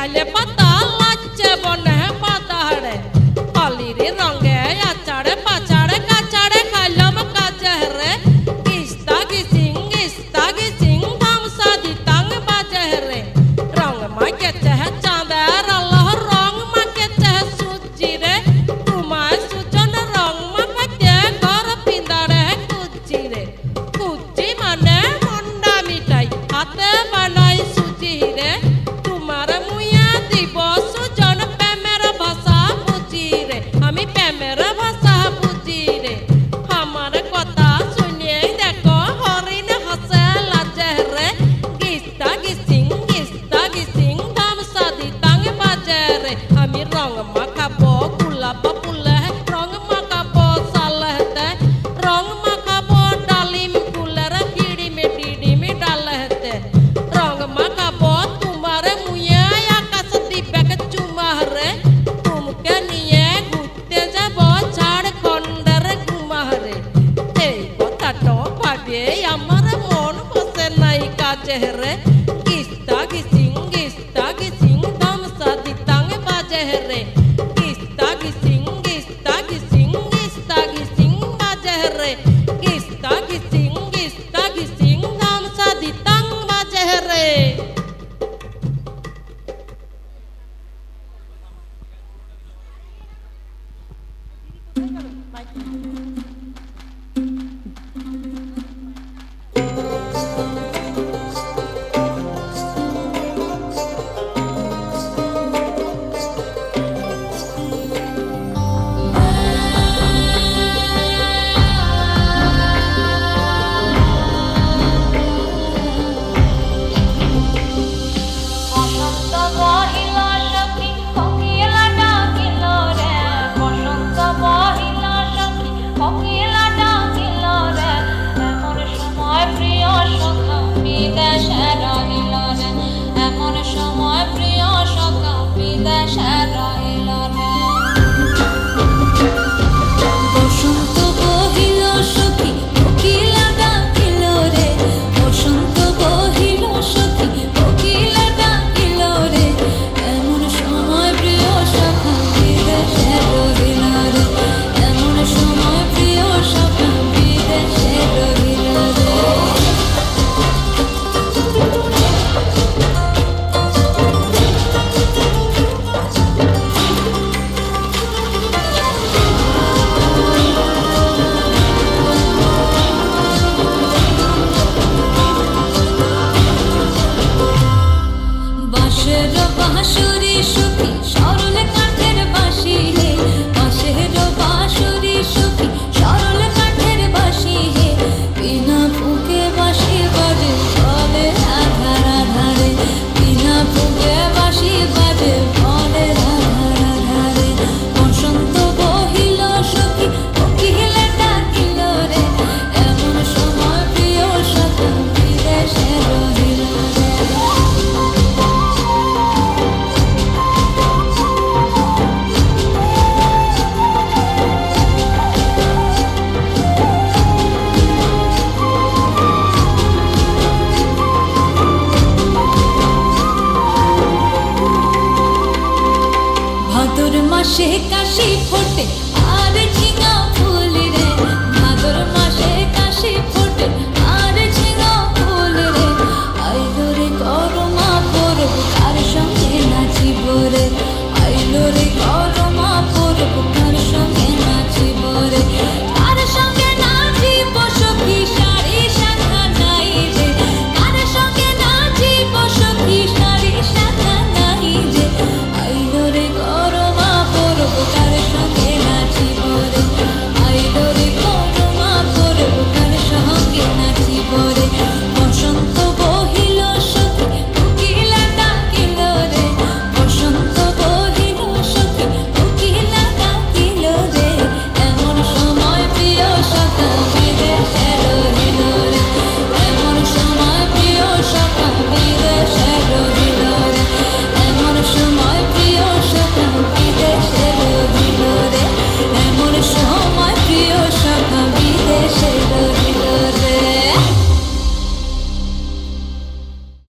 তালে পাতা লাচ্ছে বনে পাতাড়ে কালিরে রঙে আচাড়ে পাচাড়ে কাচাড়ে খাইলাম কাজে রে ইস্তা গিসিং ধামসা দিতাং বাজে রে রং মাকেছে চাঁদের আল্লাহ রং মাকেছে সূর্যি রে তোমায় সুজন রং মাখাতে ঘর পিন্দাড়ে কুচি রে কুচি মানে মন্ডা মিঠাই হাতে বানাই সুজি রে তোমার মুয়া দিব সুজন প্রেমের ভাষা বুঝি রে আমি প্রেমের ভাষা বুঝি রে আমার কথা শুনে দেখো হরিণ হাসে লাজে রে গিস্তা গিসিং ধামসা দিতাং বাজে রে আমি রং মাখাবো গোলাপ ফুলে রং মাখাবো সালহতে রং মাখাবো ডালিম ফুলের ডিডিমে ডালহতে রং মাখাবো তোমার মুয়ে আকাশ দিবেক চুমা রে তুমকে নিয়ে ঘুরতে যাব ঝাড়খণ্ডের ঘুমা রে এই কথাটা ভাবে আমার মন বসে নাই কাজে রে